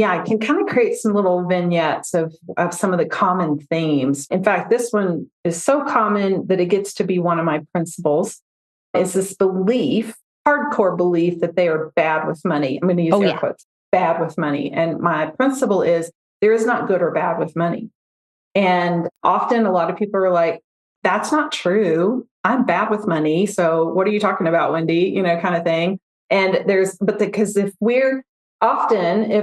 I can kind of create some little vignettes of some of the common themes. In fact, this one is so common that it gets to be one of my principles. It's this belief, hardcore belief that they are bad with money. I'm going to use air quotes, bad with money. And my principle is there is not good or bad with money. And often a lot of people are like, that's not true. I'm bad with money. So what are you talking about, Wendy? Kind of thing. And because if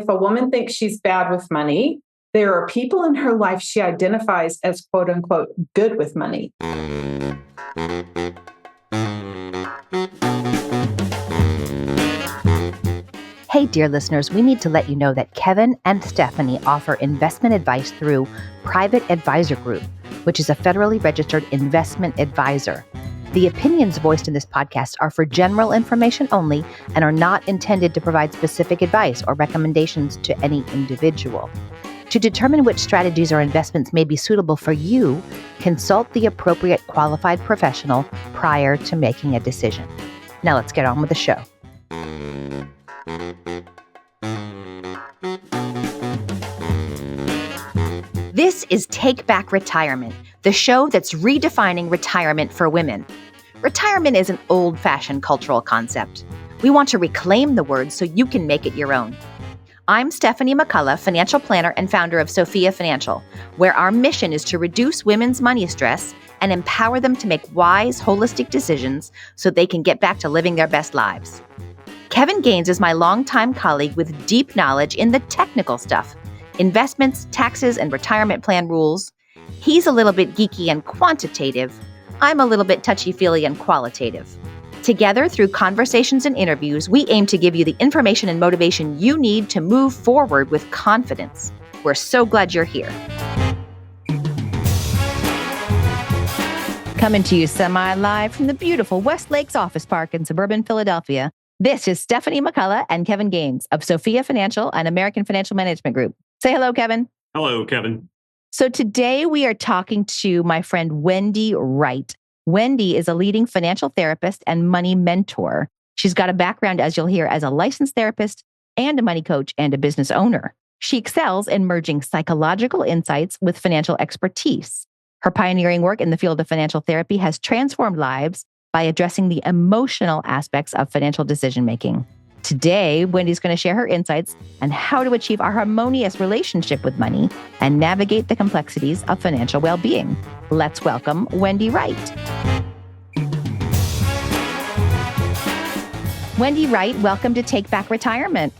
a woman thinks she's bad with money, there are people in her life she identifies as quote unquote good with money. Hey, dear listeners, we need to let you know that Kevin and Stephanie offer investment advice through Private Advisor Group, which is a federally registered investment advisor. The opinions voiced in this podcast are for general information only and are not intended to provide specific advice or recommendations to any individual. To determine which strategies or investments may be suitable for you, consult the appropriate qualified professional prior to making a decision. Now let's get on with the show. This is Take Back Retirement, the show that's redefining retirement for women. Retirement is an old-fashioned cultural concept. We want to reclaim the word so you can make it your own. I'm Stephanie McCullough, financial planner and founder of Sofia Financial, where our mission is to reduce women's money stress and empower them to make wise, holistic decisions so they can get back to living their best lives. Kevin Gaines is my longtime colleague with deep knowledge in the technical stuff, investments, taxes, and retirement plan rules. He's a little bit geeky and quantitative. I'm a little bit touchy-feely and qualitative. Together, through conversations and interviews, we aim to give you the information and motivation you need to move forward with confidence. We're so glad you're here. Coming to you semi-live from the beautiful West Lakes Office Park in suburban Philadelphia, this is Stephanie McCullough and Kevin Gaines of Sofia Financial and American Financial Management Group. Say hello, Kevin. Hello, Kevin. So today we are talking to my friend Wendy Wright. Wendy is a leading financial therapist and money mentor. She's got a background, as you'll hear, as a licensed therapist and a money coach and a business owner. She excels in merging psychological insights with financial expertise. Her pioneering work in the field of financial therapy has transformed lives by addressing the emotional aspects of financial decision-making. Today, Wendy's going to share her insights on how to achieve a harmonious relationship with money and navigate the complexities of financial well-being. Let's welcome Wendy Wright. Wendy Wright, welcome to Take Back Retirement.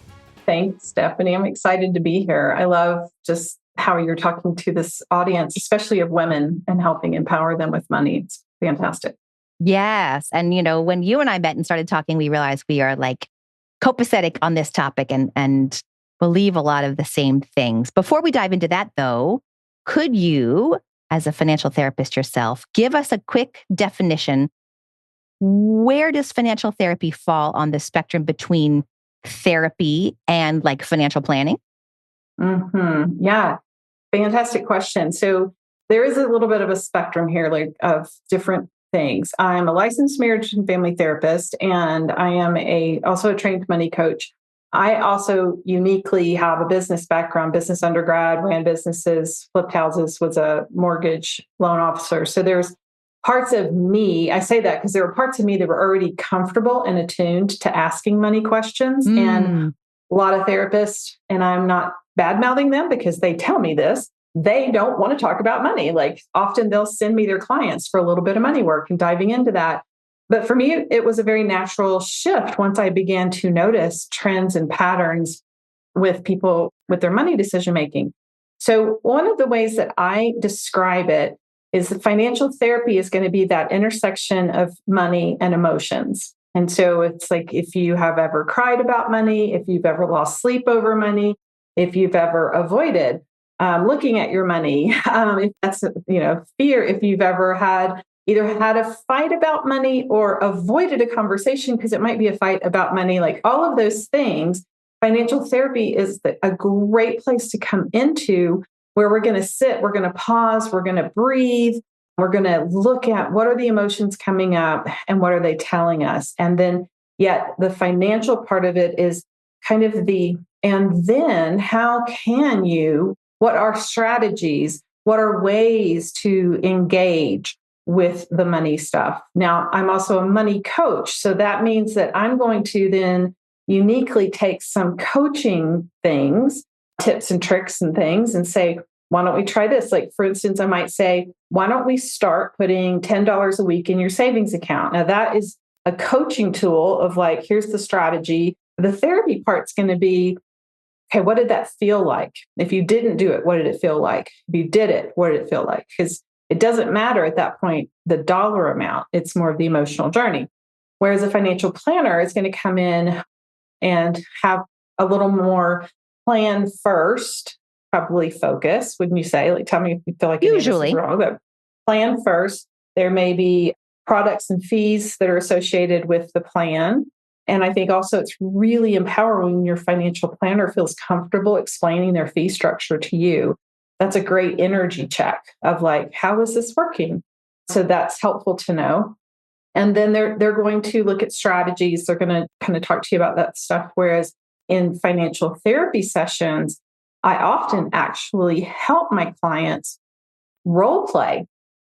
Thanks, Stephanie. I'm excited to be here. I love just how you're talking to this audience, especially of women, and helping empower them with money. It's fantastic. Yes. And, when you and I met and started talking, we realized we are like copacetic on this topic and believe a lot of the same things. Before we dive into that, though, could you, as a financial therapist yourself, give us a quick definition? Where does financial therapy fall on the spectrum between therapy and like financial planning? Yeah, fantastic question. So there is a little bit of a spectrum here, like of different things. I'm a licensed marriage and family therapist, and I am also a trained money coach. I also uniquely have a business background, business undergrad, ran businesses, flipped houses, was a mortgage loan officer. So there's parts of me, I say that because there were parts of me that were already comfortable and attuned to asking money questions. And a lot of therapists, and I'm not bad-mouthing them because they tell me this, they don't want to talk about money. Like often they'll send me their clients for a little bit of money work and diving into that. But for me, it was a very natural shift once I began to notice trends and patterns with people with their money decision-making. So one of the ways that I describe it is that financial therapy is going to be that intersection of money and emotions. And so it's like if you have ever cried about money, if you've ever lost sleep over money, if you've ever avoided looking at your money, if that's, fear, if you've ever either had a fight about money or avoided a conversation because it might be a fight about money, like all of those things, financial therapy is a great place to come into where we're going to sit, we're going to pause, we're going to breathe, we're going to look at what are the emotions coming up and what are they telling us. And then yet the financial part of it is kind of and then how can you, what are strategies, what are ways to engage with the money stuff? Now, I'm also a money coach. So that means that I'm going to then uniquely take some coaching things, tips and tricks and things, and say, why don't we try this? Like, for instance, I might say, why don't we start putting $10 a week in your savings account? Now, that is a coaching tool of like, here's the strategy. The therapy part's going to be, okay, what did that feel like? If you didn't do it, what did it feel like? If you did it, what did it feel like? Because it doesn't matter at that point, the dollar amount, it's more of the emotional journey. Whereas a financial planner is going to come in and have a little more plan first, probably focus, wouldn't you say? Like, tell me if you feel like Usually. this is wrong, but plan first. There may be products and fees that are associated with the plan. And I think also it's really empowering when your financial planner feels comfortable explaining their fee structure to you. That's a great energy check of like, how is this working? So that's helpful to know. And then they're going to look at strategies. They're going to kind of talk to you about that stuff. Whereas in financial therapy sessions, I often actually help my clients role play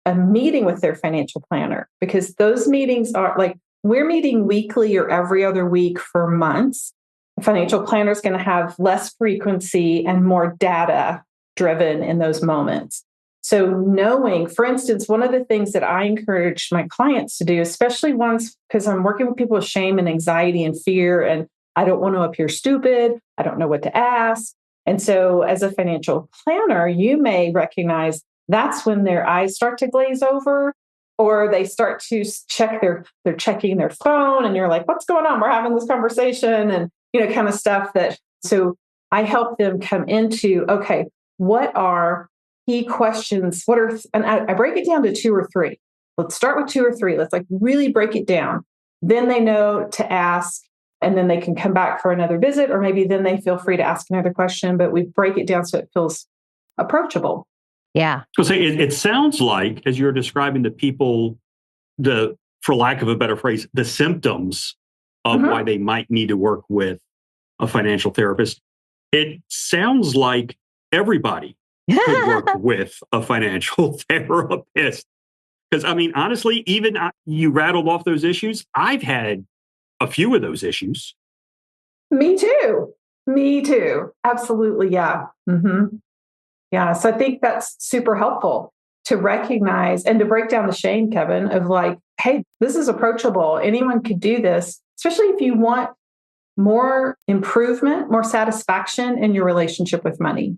a meeting with their financial planner, because those meetings are like, we're meeting weekly or every other week for months. A financial planner is going to have less frequency and more data driven in those moments. So knowing, for instance, one of the things that I encourage my clients to do, especially ones, because I'm working with people with shame and anxiety and fear, and I don't want to appear stupid. I don't know what to ask. And so as a financial planner, you may recognize that's when their eyes start to glaze over, or they start to check they're checking their phone, and you're like, what's going on? We're having this conversation, and kind of stuff that. So I help them come into, okay, what are key questions? And I break it down to 2 or 3. Let's start with 2 or 3. Let's like really break it down. Then they know to ask, and then they can come back for another visit, or maybe then they feel free to ask another question, but we break it down so it feels approachable. Yeah. So say it sounds like, as you're describing the people, for lack of a better phrase, the symptoms of why they might need to work with a financial therapist, it sounds like everybody could work with a financial therapist. Because I mean, honestly, even you rattled off those issues. I've had a few of those issues. Me too. Absolutely. Yeah. Yeah. So I think that's super helpful to recognize and to break down the shame, Kevin, of like, hey, this is approachable. Anyone could do this, especially if you want more improvement, more satisfaction in your relationship with money,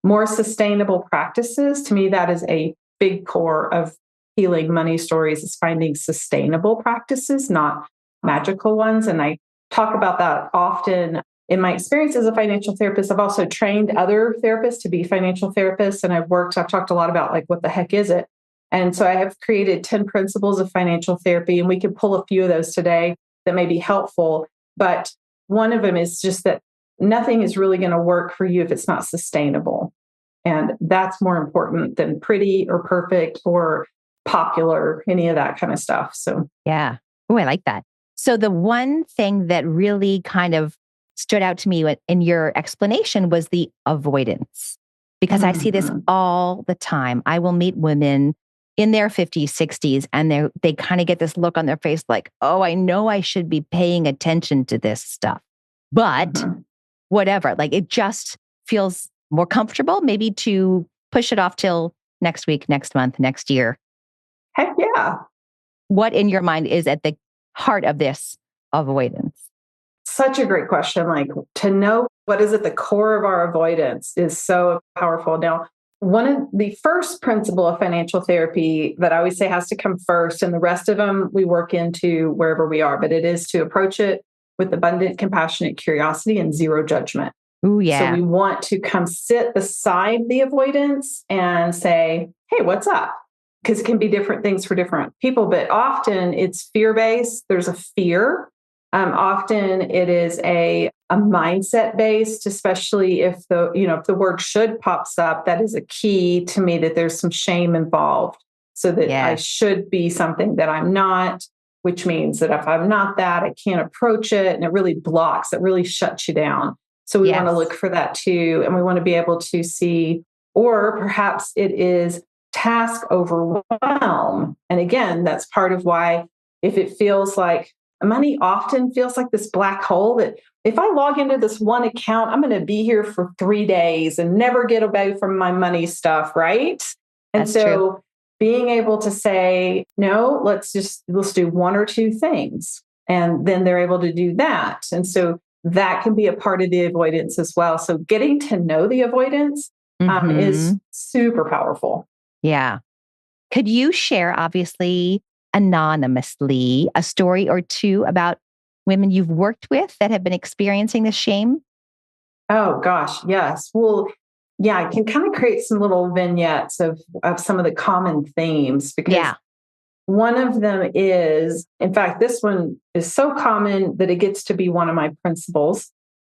more sustainable practices. To me, that is a big core of healing money stories, is finding sustainable practices, not magical ones. And I talk about that often. In my experience as a financial therapist, I've also trained other therapists to be financial therapists. And I've talked a lot about like, what the heck is it? And so I have created 10 principles of financial therapy, and we can pull a few of those today that may be helpful. But one of them is just that nothing is really going to work for you if it's not sustainable. And that's more important than pretty or perfect or popular, any of that kind of stuff. So, yeah. Oh, I like that. So the one thing that really kind of stood out to me in your explanation was the avoidance, because I see this all the time. I will meet women in their 50s, 60s, and they kind of get this look on their face like, oh, I know I should be paying attention to this stuff, but whatever, like it just feels more comfortable maybe to push it off till next week, next month, next year. Heck yeah. What in your mind is at the heart of this avoidance? Such a great question. Like, to know what is at the core of our avoidance is so powerful. Now, one of the first principle of financial therapy that I always say has to come first, and the rest of them we work into wherever we are, but it is to approach it with abundant, compassionate curiosity and zero judgment. Ooh, yeah. So we want to come sit beside the avoidance and say, hey, what's up? Because it can be different things for different people, but often it's fear-based. There's a fear. Often it is a mindset based, especially if the word should pops up. That is a key to me, that there's some shame involved, so that I should be something that I'm not. which means that if I'm not that, I can't approach it. And it really blocks, it really shuts you down. So we want to look for that too. And we want to be able to see, or perhaps it is task overwhelm. And again, that's part of why if it feels like money often feels like this black hole that if I log into this one account, I'm going to be here for 3 days and never get away from my money stuff, right? And That's so true. being able to say, no, let's do one or two things. And then they're able to do that. And so that can be a part of the avoidance as well. So getting to know the avoidance is super powerful. Yeah. Could you share, obviously, anonymously, a story or two about women you've worked with that have been experiencing this shame? Oh, gosh. Yes. Well, yeah, I can kind of create some little vignettes of some of the common themes because one of them is, in fact, this one is so common that it gets to be one of my principles,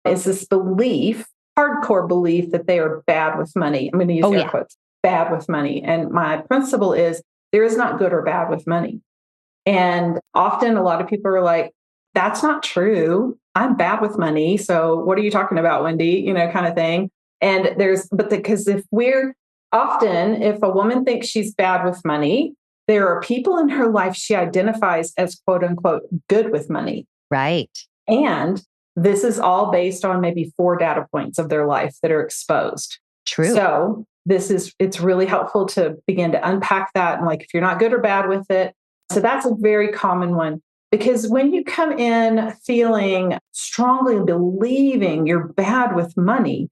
is this belief, hardcore belief that they are bad with money. I'm going to use air quotes, bad with money. And my principle is there is not good or bad with money. And often a lot of people are like, that's not true. I'm bad with money. So what are you talking about, Wendy? Kind of thing. And because if a woman thinks she's bad with money, there are people in her life she identifies as quote unquote good with money. Right. And this is all based on maybe 4 data points of their life that are exposed. True. So it's really helpful to begin to unpack that. And like, if you're not good or bad with it. So that's a very common one. Because when you come in feeling strongly believing you're bad with money,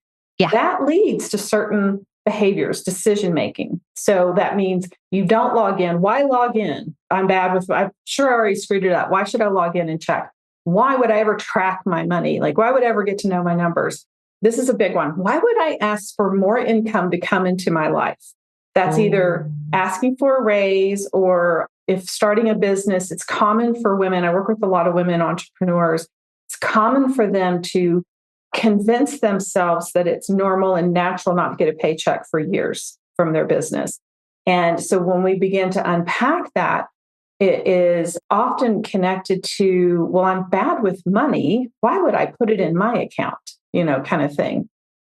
that leads to certain behaviors, decision-making. So that means you don't log in. Why log in? I'm sure I already screwed it up. Why should I log in and check? Why would I ever track my money? Like, why would I ever get to know my numbers? This is a big one. Why would I ask for more income to come into my life? That's either asking for a raise or if starting a business, it's common for women. I work with a lot of women entrepreneurs. It's common for them to convince themselves that it's normal and natural not to get a paycheck for years from their business. And so when we begin to unpack that, it is often connected to, well, I'm bad with money. Why would I put it in my account? Kind of thing.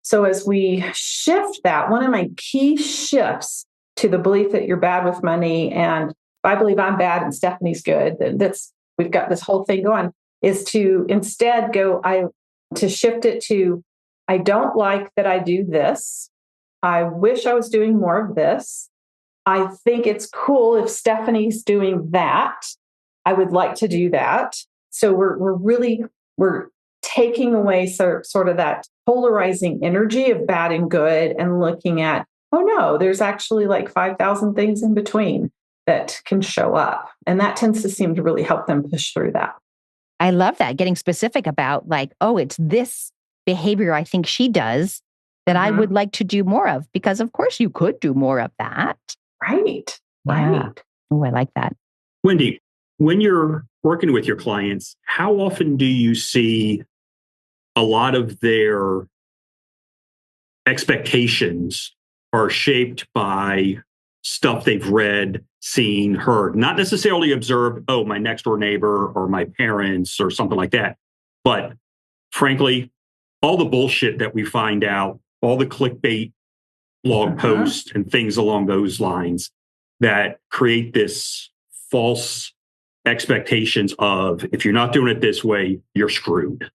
So as we shift that, one of my key shifts to the belief that you're bad with money, and I believe I'm bad and Stephanie's good, we've got this whole thing going, is to instead to shift it to, I don't like that I do this. I wish I was doing more of this. I think it's cool if Stephanie's doing that. I would like to do that. So we're taking away sort of that polarizing energy of bad and good and looking at, oh no, there's actually like 5,000 things in between that can show up. And that tends to seem to really help them push through that. I love that. Getting specific about like, oh, it's this behavior I think she does that I would like to do more of, because of course you could do more of that. Right. Yeah. Right. Oh, I like that. Wendy, when you're working with your clients, how often do you see a lot of their expectations are shaped by stuff they've read, seen, heard, not necessarily observed, oh, my next door neighbor or my parents or something like that. But frankly, all the bullshit that we find out, all the clickbait blog posts and things along those lines that create this false expectations of, if you're not doing it this way, you're screwed.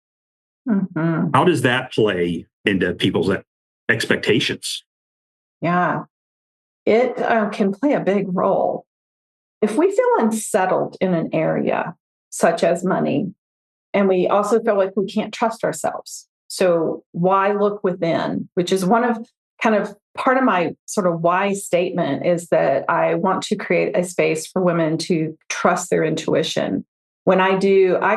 How does that play into people's expectations? Yeah. It can play a big role. If we feel unsettled in an area, such as money, and we also feel like we can't trust ourselves. So why look within, which is one of kind of part of my sort of why statement is that I want to create a space for women to trust their intuition. When I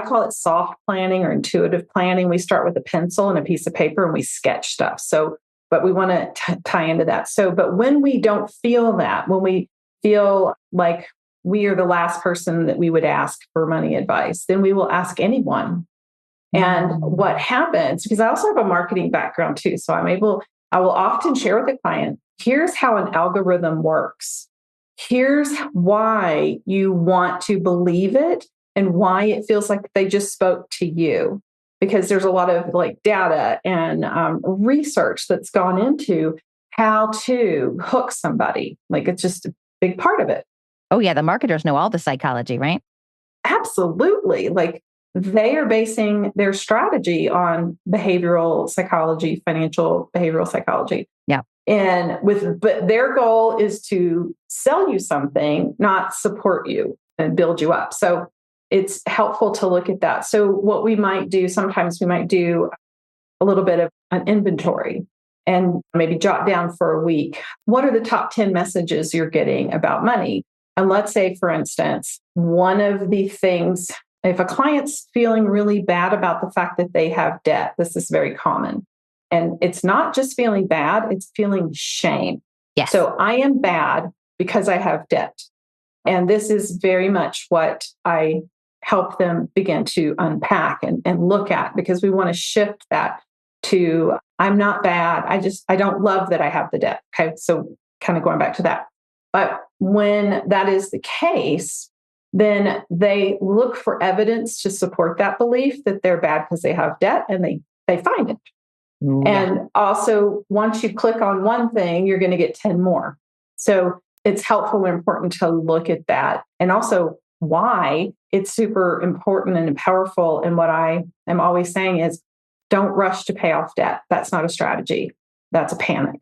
call it soft planning or intuitive planning. We start with a pencil and a piece of paper and we sketch stuff. But we want to tie into that. But when we don't feel that, when we feel like we are the last person that we would ask for money advice, then we will ask anyone. And what happens, because I also have a marketing background too, so I will often share with the client, here's how an algorithm works. here's why you want to believe it and why it feels like they just spoke to you. Because there's a lot of like data and research that's gone into how to hook somebody. Like it's just a big part of it. Oh, yeah. The marketers know all the psychology, right? Absolutely. Like they are basing their strategy on behavioral psychology, financial behavioral psychology. Yeah. But their goal is to sell you something, not support you and build you up. So it's helpful to look at that. So what we might do, sometimes we might do a little bit of an inventory and maybe jot down for a week. What are the top 10 messages you're getting about money? And let's say, for instance, one of the things, if a client's feeling really bad about the fact that they have debt, this is very common. And it's not just feeling bad, it's feeling shame. Yes. So I am bad because I have debt. And this is very much what I help them begin to unpack and look at, because we want to shift that to, I'm not bad. I don't love that I have the debt. Okay. So kind of going back to that. But when that is the case, then they look for evidence to support that belief that they're bad because they have debt, and they find it. Ooh, and also, once you click on one thing, you're going to get 10 more. So it's helpful and important to look at that. And also why it's super important and powerful. And what I am always saying is, don't rush to pay off debt. That's not a strategy. That's a panic.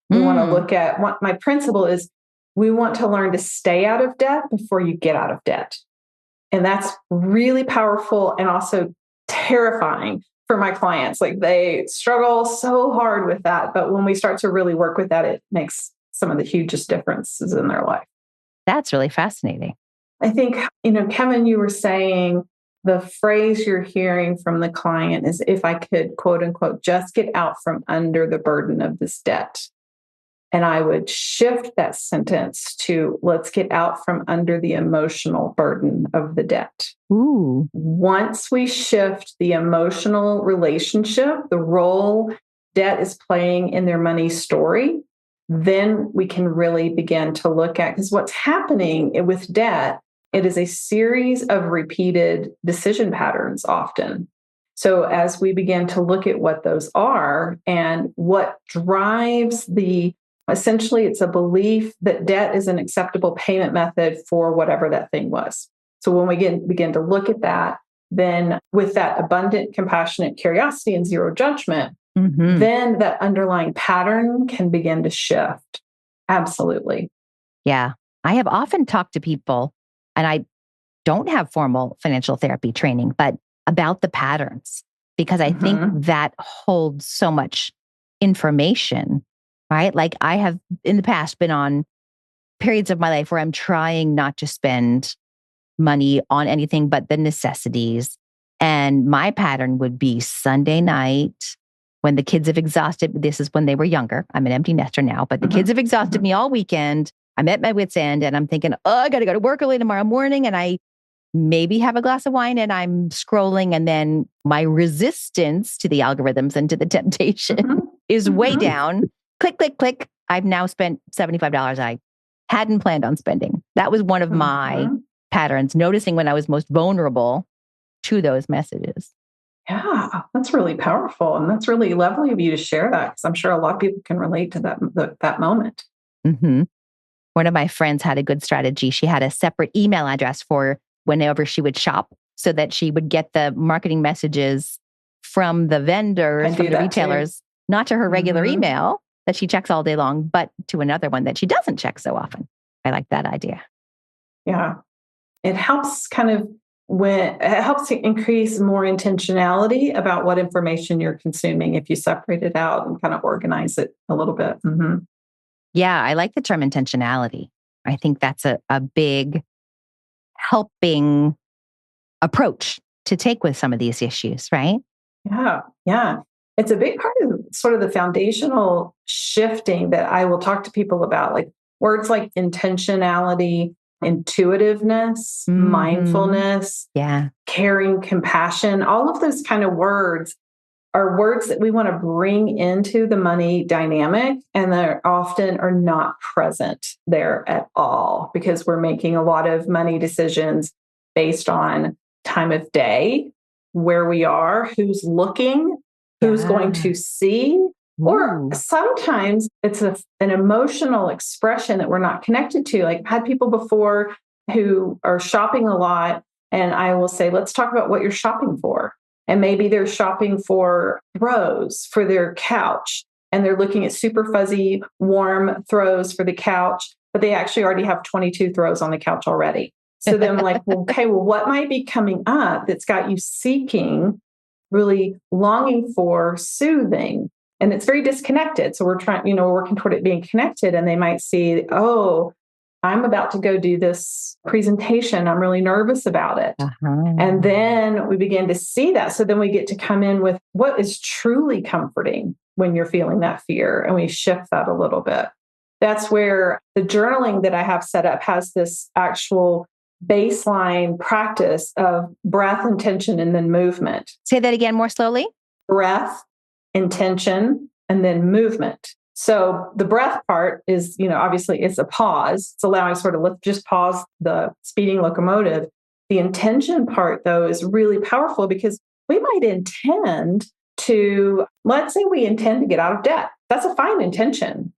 We want to look at what my principle is. We want to learn to stay out of debt before you get out of debt. And that's really powerful and also terrifying for my clients. Like they struggle so hard with that. But when we start to really work with that, it makes some of the hugest differences in their life. That's really fascinating. I think, Kevin, you were saying the phrase you're hearing from the client is, if I could, quote unquote, just get out from under the burden of this debt. And I would shift that sentence to, let's get out from under the emotional burden of the debt. Ooh. Once we shift the emotional relationship, the role debt is playing in their money story, then we can really begin to look at, because what's happening with debt, it is a series of repeated decision patterns often. So as we begin to look at what those are and what drives essentially, it's a belief that debt is an acceptable payment method for whatever that thing was. So when we begin to look at that, then with that abundant, compassionate curiosity and zero judgment, then that underlying pattern can begin to shift. Absolutely. Yeah. I have often talked to people, and I don't have formal financial therapy training, but about the patterns, because I think that holds so much information. Right? Like I have in the past been on periods of my life where I'm trying not to spend money on anything but the necessities. And my pattern would be Sunday night when the kids have exhausted. This is when they were younger. I'm an empty nester now, but the kids have exhausted me all weekend. I'm at my wit's end and I'm thinking, I got to go to work early tomorrow morning. And I maybe have a glass of wine and I'm scrolling. And then my resistance to the algorithms and to the temptation is way down. Click, click, click. I've now spent $75 I hadn't planned on spending. That was one of my patterns, noticing when I was most vulnerable to those messages. Yeah, that's really powerful. And that's really lovely of you to share that, because I'm sure a lot of people can relate to that moment. One of my friends had a good strategy. She had a separate email address for whenever she would shop, so that she would get the marketing messages from the vendors, from the retailers, not to her regular email that she checks all day long, but to another one that she doesn't check so often. I like that idea. Yeah. It helps it helps to increase more intentionality about what information you're consuming if you separate it out and kind of organize it a little bit. Yeah, I like the term intentionality. I think that's a big helping approach to take with some of these issues, right? Yeah. It's a big part of sort of the foundational shifting that I will talk to people about, like words like intentionality, intuitiveness, mindfulness, caring, compassion, all of those kind of words. are words that we want to bring into the money dynamic, and they often are not present there at all because we're making a lot of money decisions based on time of day, where we are, who's looking, who's going to see. Or sometimes it's an emotional expression that we're not connected to. Like I've had people before who are shopping a lot, and I will say, let's talk about what you're shopping for. And maybe they're shopping for throws for their couch, and they're looking at super fuzzy, warm throws for the couch, but they actually already have 22 throws on the couch already. So then I'm like, well, okay, well, what might be coming up that's got you seeking, really longing for soothing? And it's very disconnected. So we're trying, we're working toward it being connected. And they might see, oh, I'm about to go do this presentation. I'm really nervous about it. And then we begin to see that. So then we get to come in with what is truly comforting when you're feeling that fear. And we shift that a little bit. That's where the journaling that I have set up has this actual baseline practice of breath, intention, and then movement. Say that again more slowly. Breath, intention, and then movement. So the breath part is, obviously it's a pause. It's allowing sort of, let's just pause the speeding locomotive. The intention part, though, is really powerful because we might intend to, let's say we intend to get out of debt. That's a fine intention.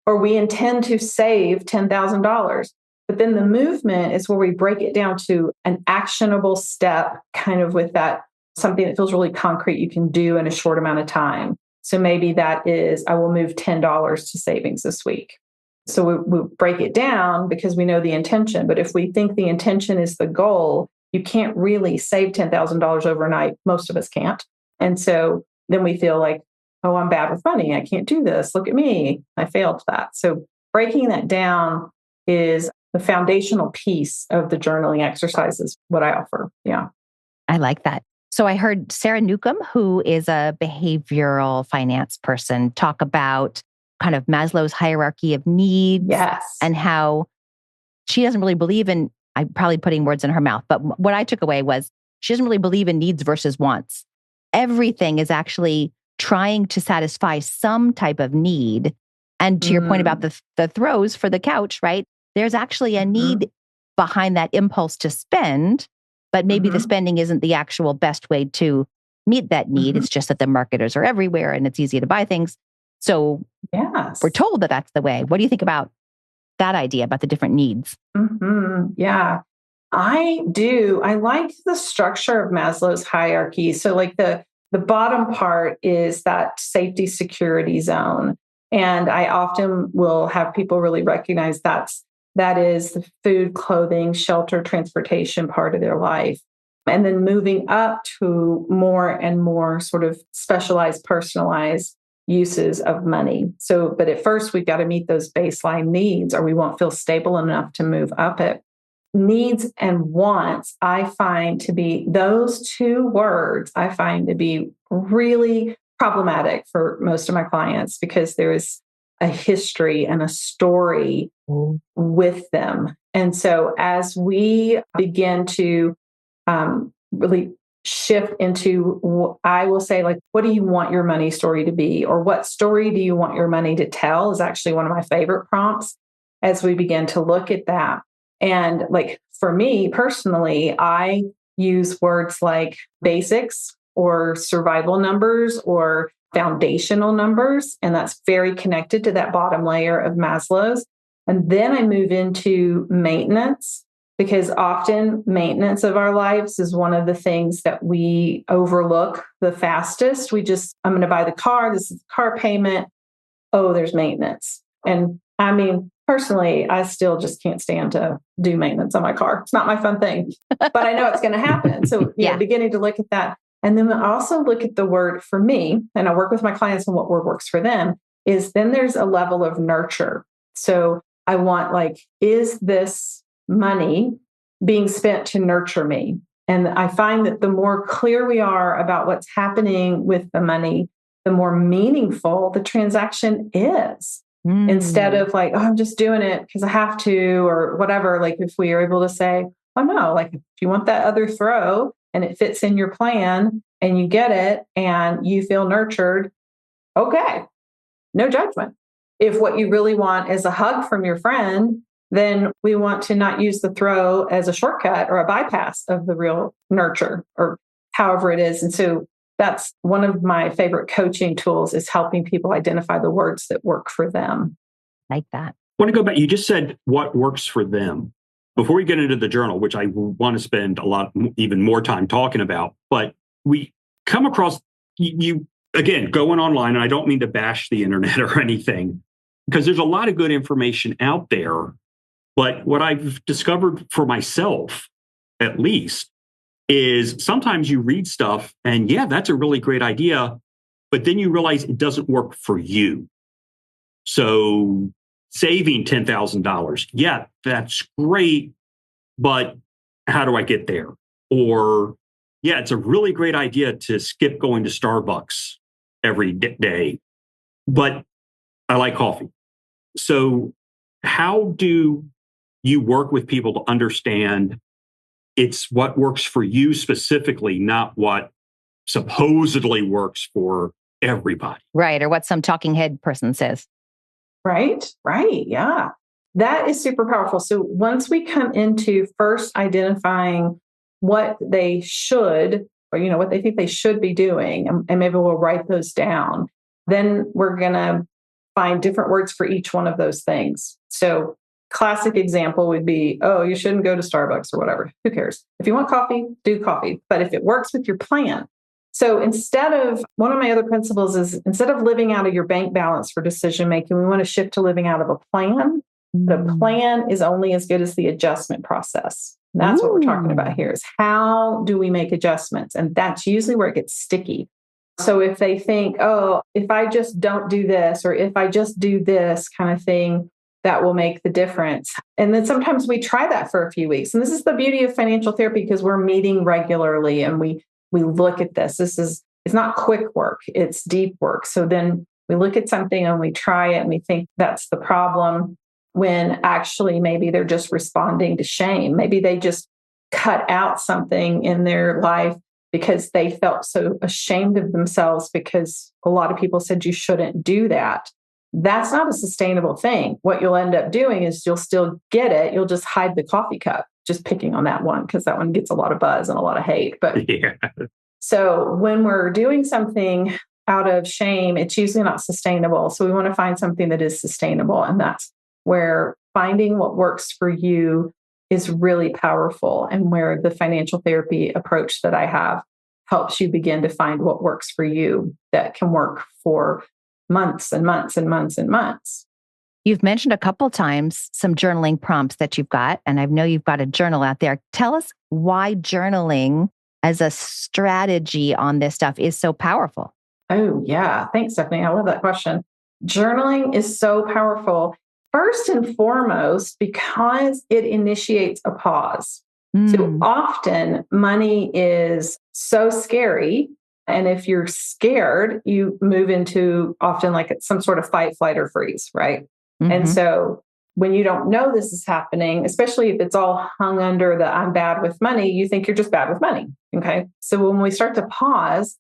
Or we intend to save $10,000. But then the movement is where we break it down to an actionable step, kind of with that, something that feels really concrete you can do in a short amount of time. So maybe that is, I will move $10 to savings this week. So we break it down because we know the intention. But if we think the intention is the goal, you can't really save $10,000 overnight. Most of us can't. And so then we feel like, oh, I'm bad with money. I can't do this. Look at me. I failed that. So breaking that down is the foundational piece of the journaling exercises, what I offer. Yeah. I like that. So I heard Sarah Newcomb, who is a behavioral finance person, talk about kind of Maslow's hierarchy of needs. Yes. And how she doesn't really believe in, I'm probably putting words in her mouth, but what I took away was she doesn't really believe in needs versus wants. Everything is actually trying to satisfy some type of need. And to your point about the throws for the couch, right? There's actually a need behind that impulse to spend, but maybe the spending isn't the actual best way to meet that need. It's just that the marketers are everywhere and it's easy to buy things. So we're told that that's the way. What do you think about that idea about the different needs? Yeah, I do. I like the structure of Maslow's hierarchy. So like the bottom part is that safety security zone. And I often will have people really recognize that is the food, clothing, shelter, transportation part of their life. And then moving up to more and more sort of specialized, personalized uses of money. So, but at first we've got to meet those baseline needs or we won't feel stable enough to move up it. Needs and wants, I find to be those two words, I find to be really problematic for most of my clients because there is a history and a story with them. And so as we begin to really shift into, I will say, like, what do you want your money story to be? Or what story do you want your money to tell is actually one of my favorite prompts as we begin to look at that. And like for me personally, I use words like basics or survival numbers or foundational numbers. And that's very connected to that bottom layer of Maslow's. And then I move into maintenance because often maintenance of our lives is one of the things that we overlook the fastest. I'm going to buy the car. This is the car payment. Oh, there's maintenance. And I mean, personally, I still just can't stand to do maintenance on my car. It's not my fun thing, but I know it's going to happen. So beginning to look at that. And then I also look at the word for me, and I work with my clients on what word works for them, is then there's a level of nurture. So I want is this money being spent to nurture me? And I find that the more clear we are about what's happening with the money, the more meaningful the transaction is. Instead of oh, I'm just doing it because I have to or whatever. Like if we are able to say, oh no, if you want that other throw, and it fits in your plan and you get it and you feel nurtured, okay, no judgment. If what you really want is a hug from your friend, then we want to not use the throw as a shortcut or a bypass of the real nurture or however it is. And so that's one of my favorite coaching tools, is helping people identify the words that work for them. Like that. I want to go back. You just said what works for them. Before we get into the journal, which I want to spend even more time talking about, but we come across you again, going online, and I don't mean to bash the internet or anything, because there's a lot of good information out there. But what I've discovered for myself, at least, is sometimes you read stuff and yeah, that's a really great idea, but then you realize it doesn't work for you. So saving $10,000, yeah, that's great, but how do I get there? Or yeah, it's a really great idea to skip going to Starbucks every day, but I like coffee. So how do you work with people to understand it's what works for you specifically, not what supposedly works for everybody? Right. Or what some talking head person says. Right. Yeah. That is super powerful. So once we come into first identifying what they should, or, what they think they should be doing, and maybe we'll write those down, then we're going to find different words for each one of those things. So classic example would be, oh, you shouldn't go to Starbucks or whatever. Who cares? If you want coffee, do coffee. But if it works with your plan. So one of my other principles is, instead of living out of your bank balance for decision making, we want to shift to living out of a plan. The plan is only as good as the adjustment process. And that's what we're talking about here, is how do we make adjustments? And that's usually where it gets sticky. So if they think, oh, if I just don't do this, or if I just do this kind of thing, that will make the difference. And then sometimes we try that for a few weeks. And this is the beauty of financial therapy, because we're meeting regularly and we look at this. It's not quick work, it's deep work. So then we look at something and we try it and we think that's the problem, when actually maybe they're just responding to shame. Maybe they just cut out something in their life because they felt so ashamed of themselves because a lot of people said you shouldn't do that. That's not a sustainable thing. What you'll end up doing is you'll still get it. You'll just hide the coffee cup, just picking on that one, because that one gets a lot of buzz and a lot of hate. But yeah. So when we're doing something out of shame, it's usually not sustainable. So we want to find something that is sustainable. And that's where finding what works for you is really powerful, and where the financial therapy approach that I have helps you begin to find what works for you that can work for months and months and months and months. You've mentioned a couple times some journaling prompts that you've got, and I know you've got a journal out there. Tell us why journaling as a strategy on this stuff is so powerful. Oh, yeah. Thanks, Stephanie. I love that question. Journaling is so powerful. First and foremost, because it initiates a pause. So often money is so scary. And if you're scared, you move into often like some sort of fight, flight, or freeze, right? And so when you don't know this is happening, especially if it's all hung under the I'm bad with money, you think you're just bad with money. Okay. So when we start to pause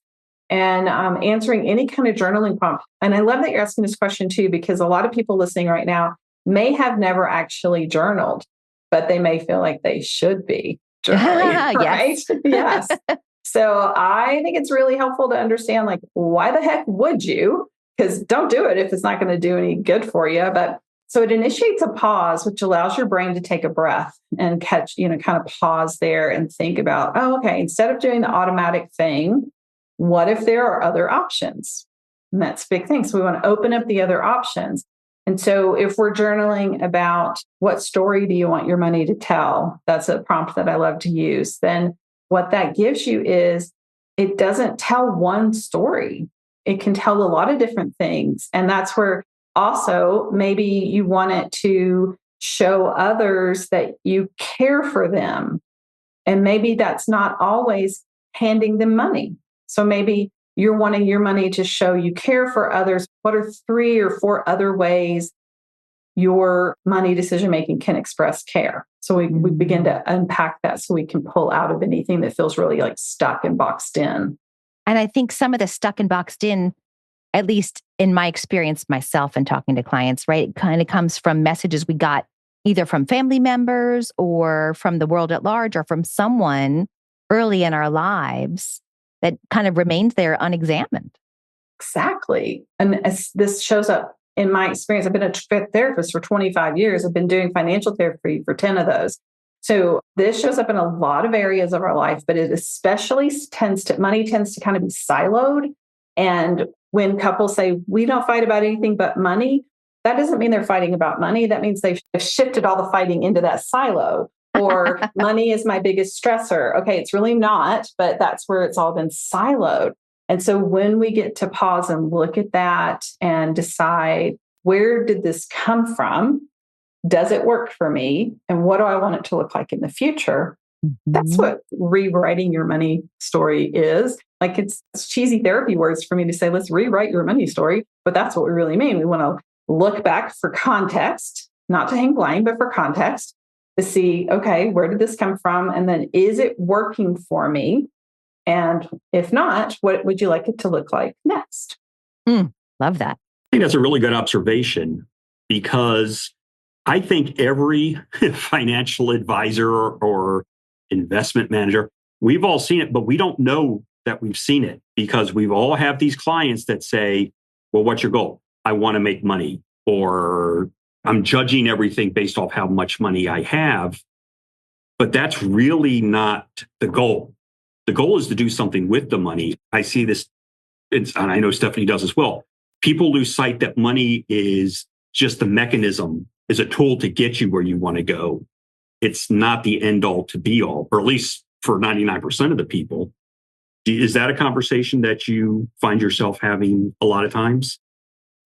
and answering any kind of journaling prompt, and I love that you're asking this question too, because a lot of people listening right now may have never actually journaled, but they may feel like they should be journaling, right? Yes. So I think it's really helpful to understand, like, why the heck would you? Because don't do it if it's not going to do any good for you. But so it initiates a pause, which allows your brain to take a breath and catch, kind of pause there and think about, oh, okay, instead of doing the automatic thing, what if there are other options? And that's a big thing. So we want to open up the other options. And so if we're journaling about what story do you want your money to tell, that's a prompt that I love to use. Then what that gives you is it doesn't tell one story. It can tell a lot of different things. And that's where also maybe you want it to show others that you care for them. And maybe that's not always handing them money. So maybe you're wanting your money to show you care for others. What are 3 or 4 other ways your money decision-making can express care? So we begin to unpack that so we can pull out of anything that feels really like stuck and boxed in. And I think some of the stuck and boxed in, at least in my experience myself and talking to clients, right, it kind of comes from messages we got either from family members or from the world at large or from someone early in our lives that kind of remains there unexamined. Exactly. And as this shows up in my experience, I've been a therapist for 25 years. I've been doing financial therapy for 10 of those. So this shows up in a lot of areas of our life, but it especially money tends to kind of be siloed. And when couples say, we don't fight about anything but money, that doesn't mean they're fighting about money. That means they've shifted all the fighting into that silo. Or money is my biggest stressor. Okay, it's really not, but that's where it's all been siloed. And so when we get to pause and look at that and decide, where did this come from? Does it work for me? And what do I want it to look like in the future? That's what rewriting your money story is. Like it's cheesy therapy words for me to say, let's rewrite your money story. But that's what we really mean. We want to look back for context, not to hang blame, but for context to see, okay, where did this come from? And then is it working for me? And if not, what would you like it to look like next? Love that. I think that's a really good observation because I think every financial advisor or investment manager, we've all seen it, but we don't know that we've seen it because we've all have these clients that say, well, what's your goal? I want to make money, or I'm judging everything based off how much money I have. But that's really not the goal. The goal is to do something with the money. I see this, and I know Stephanie does as well. People lose sight that money is just the mechanism, is a tool to get you where you want to go. It's not the end all to be all, or at least for 99% of the people. Is that a conversation that you find yourself having a lot of times?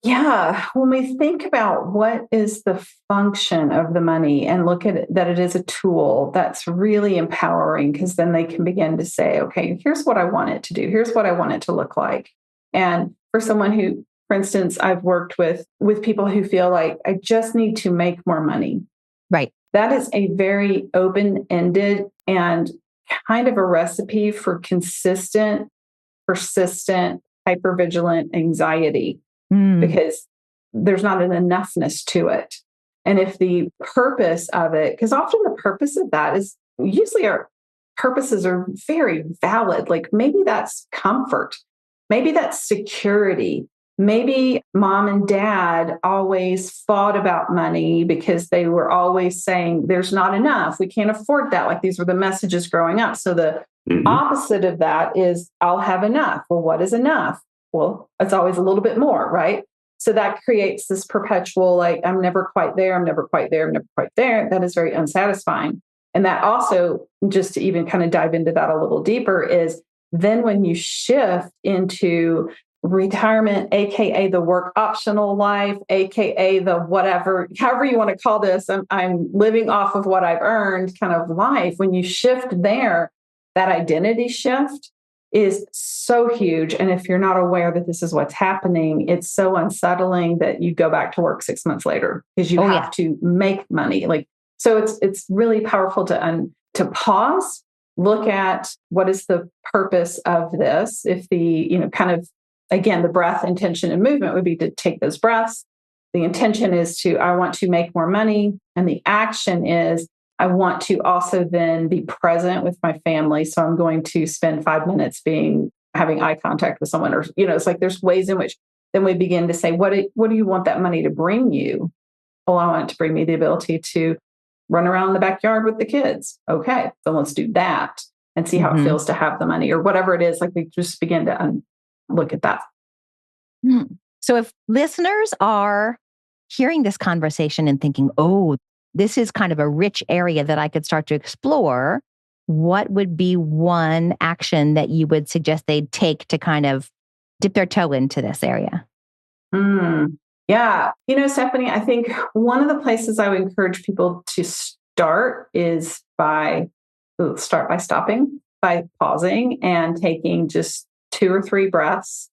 Yeah. When we think about what is the function of the money and look at it, that it is a tool, that's really empowering because then they can begin to say, okay, here's what I want it to do. Here's what I want it to look like. And for someone who, for instance, I've worked with people who feel like I just need to make more money. Right. That is a very open-ended and kind of a recipe for consistent, persistent, hypervigilant anxiety. Because there's not an enoughness to it. And if the purpose of it, because often the purpose of that is usually our purposes are very valid. Like maybe that's comfort, maybe that's security. Maybe mom and dad always fought about money because they were always saying there's not enough. We can't afford that. Like these were the messages growing up. So the opposite of that is I'll have enough. Well, what is enough? Well, it's always a little bit more, right? So that creates this perpetual, like, I'm never quite there. I'm never quite there. I'm never quite there. That is very unsatisfying. And that also, just to even kind of dive into that a little deeper, is then when you shift into retirement, AKA the work optional life, AKA the whatever, however you want to call this, I'm living off of what I've earned kind of life. When you shift there, that identity shift is so huge. And if you're not aware that this is what's happening, it's so unsettling that you go back to work 6 months later because you have to make money. Like, so it's really powerful to pause, look at what is the purpose of this. If the, kind of, again, the breath, intention, and movement would be to take those breaths. The intention is I want to make more money. And the action is, I want to also then be present with my family. So I'm going to spend 5 minutes having eye contact with someone, or, it's like there's ways in which then we begin to say, what do you want that money to bring you? Oh, I want it to bring me the ability to run around in the backyard with the kids. Okay, so let's do that and see how it feels to have the money or whatever it is. Like we just begin to look at that. So if listeners are hearing this conversation and thinking, oh, this is kind of a rich area that I could start to explore, what would be one action that you would suggest they'd take to kind of dip their toe into this area? Yeah. Stephanie, I think one of the places I would encourage people to start is by stopping, by pausing and taking just 2 or 3 breaths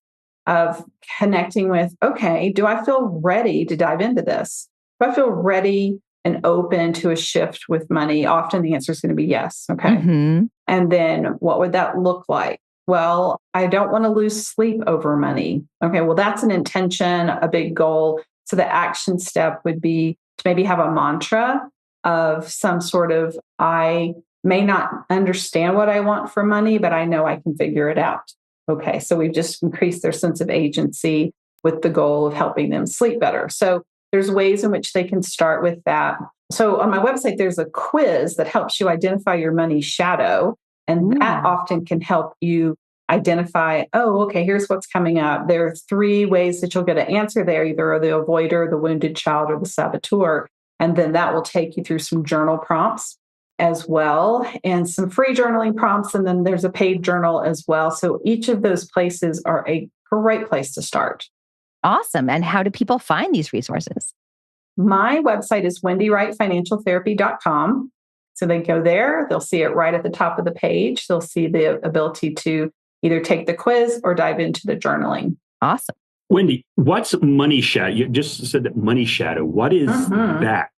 of connecting with, okay, do I feel ready to dive into this? Do I feel ready and open to a shift with money? Often the answer is going to be yes. Okay. Mm-hmm. And then what would that look like? Well, I don't want to lose sleep over money. Okay. Well, that's an intention, a big goal. So the action step would be to maybe have a mantra of some sort of, I may not understand what I want for money, but I know I can figure it out. Okay. So we've just increased their sense of agency with the goal of helping them sleep better. So there's ways in which they can start with that. So on my website, there's a quiz that helps you identify your money shadow. And that often can help you identify, oh, okay, here's what's coming up. There are 3 ways that you'll get an answer there, either the avoider, the wounded child, or the saboteur. And then that will take you through some journal prompts as well, and some free journaling prompts. And then there's a paid journal as well. So each of those places are a great place to start. Awesome. And how do people find these resources? My website is wendywrightfinancialtherapy.com. So they go there, they'll see it right at the top of the page. They'll see the ability to either take the quiz or dive into the journaling. Awesome. Wendy, what's money shadow? You just said that money shadow. What is that?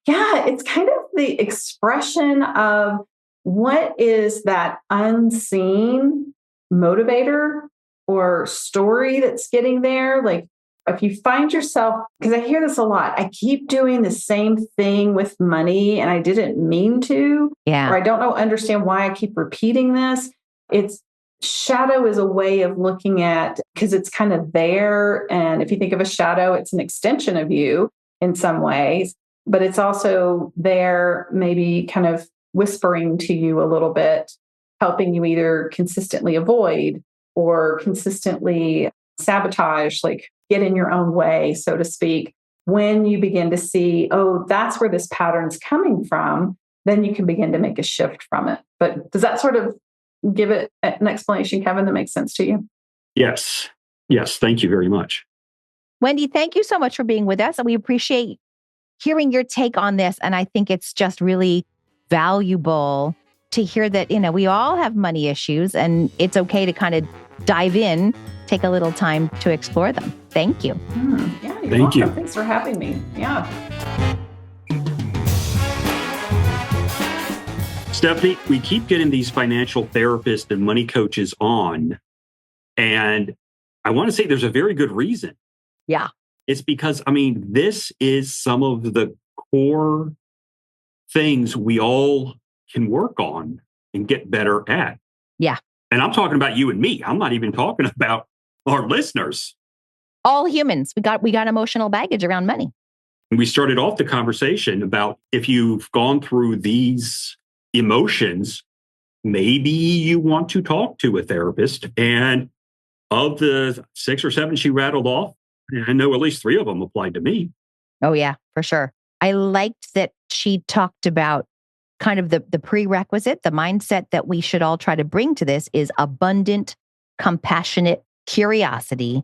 Yeah, it's kind of the expression of what is that unseen motivator or story that's getting there. Like if you find yourself, because I hear this a lot, I keep doing the same thing with money and I didn't mean to, or I don't understand why I keep repeating this. It's shadow is a way of looking at, because it's kind of there. And if you think of a shadow, it's an extension of you in some ways, but it's also there, maybe kind of whispering to you a little bit, helping you either consistently avoid or consistently sabotage, like get in your own way, so to speak. When you begin to see, oh, that's where this pattern's coming from, then you can begin to make a shift from it. But does that sort of give it an explanation, Kevin, that makes sense to you? Yes. Yes. Thank you very much. Wendy, thank you so much for being with us. And we appreciate hearing your take on this. And I think it's just really valuable to hear that, we all have money issues and it's okay to kind of dive in, take a little time to explore them. Thank you. Yeah, you're Thank welcome. you. Thanks for having me. Yeah. Stephanie, we keep getting these financial therapists and money coaches on, and I want to say there's a very good reason. Yeah. It's because, this is some of the core things we all can work on and get better at. Yeah. And I'm talking about you and me. I'm not even talking about our listeners. All humans. We got emotional baggage around money. And we started off the conversation about if you've gone through these emotions, maybe you want to talk to a therapist. And of the 6 or 7 she rattled off, I know at least 3 of them applied to me. Oh, yeah, for sure. I liked that she talked about kind of the prerequisite, the mindset that we should all try to bring to this is abundant, compassionate curiosity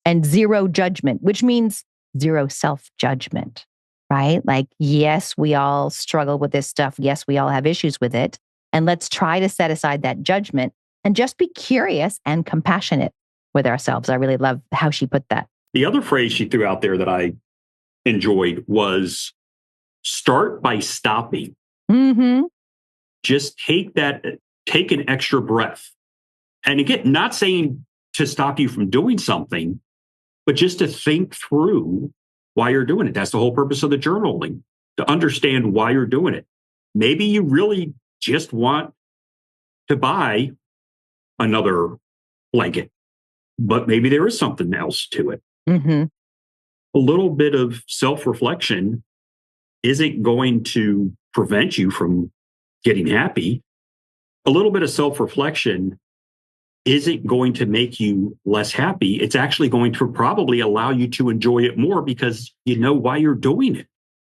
and 0 judgment, which means 0 self-judgment, right? Like, yes, we all struggle with this stuff. Yes, we all have issues with it. And let's try to set aside that judgment and just be curious and compassionate with ourselves. I really love how she put that. The other phrase she threw out there that I enjoyed was start by stopping. Mm-hmm. Just take an extra breath. And again, not saying to stop you from doing something, but just to think through why you're doing it. That's the whole purpose of the journaling, to understand why you're doing it. Maybe you really just want to buy another blanket, but maybe there is something else to it. Mm-hmm. A little bit of self-reflection isn't going to prevent you from getting happy. A little bit of self-reflection isn't going to make you less happy. It's actually going to probably allow you to enjoy it more because you know why you're doing it.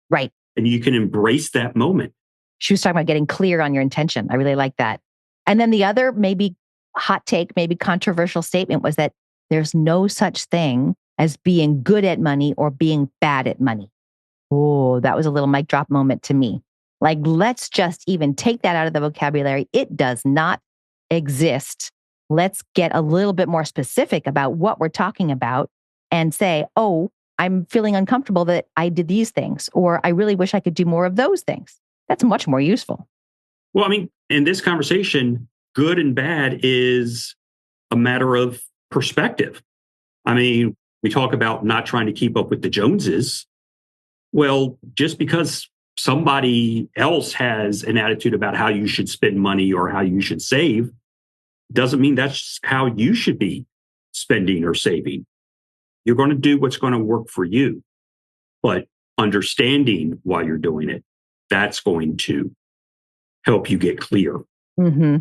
Right. And you can embrace that moment. She was talking about getting clear on your intention. I really like that. And then the other maybe hot take, maybe controversial statement was that there's no such thing as being good at money or being bad at money. Oh, that was a little mic drop moment to me. Like, let's just even take that out of the vocabulary. It does not exist. Let's get a little bit more specific about what we're talking about and say, oh, I'm feeling uncomfortable that I did these things, or I really wish I could do more of those things. That's much more useful. Well, I mean, in this conversation, good and bad is a matter of perspective. I mean, we talk about not trying to keep up with the Joneses. Well, just because somebody else has an attitude about how you should spend money or how you should save doesn't mean that's how you should be spending or saving. You're going to do what's going to work for you, but understanding why you're doing it, that's going to help you get clear. Mm-hmm.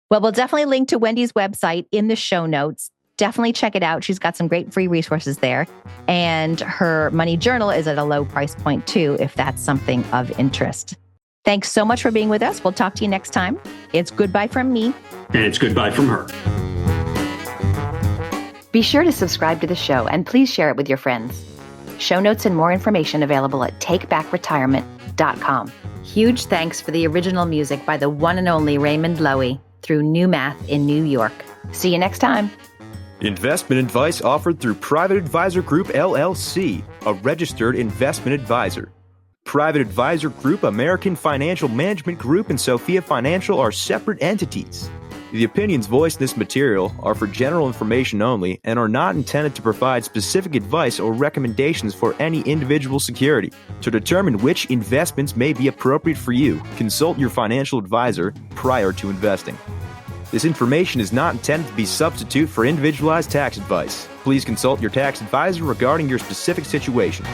Well, we'll definitely link to Wendy's website in the show notes. Definitely check it out. She's got some great free resources there. And her money journal is at a low price point too, if that's something of interest. Thanks so much for being with us. We'll talk to you next time. It's goodbye from me. And it's goodbye from her. Be sure to subscribe to the show and please share it with your friends. Show notes and more information available at takebackretirement.com. Huge thanks for the original music by the one and only Raymond Loewy through New Math in New York. See you next time. Investment advice offered through Private Advisor Group, LLC, a registered investment advisor. Private Advisor Group, American Financial Management Group, and Sofia Financial are separate entities. The opinions voiced in this material are for general information only and are not intended to provide specific advice or recommendations for any individual security. To determine which investments may be appropriate for you, consult your financial advisor prior to investing. This information is not intended to be a substitute for individualized tax advice. Please consult your tax advisor regarding your specific situation.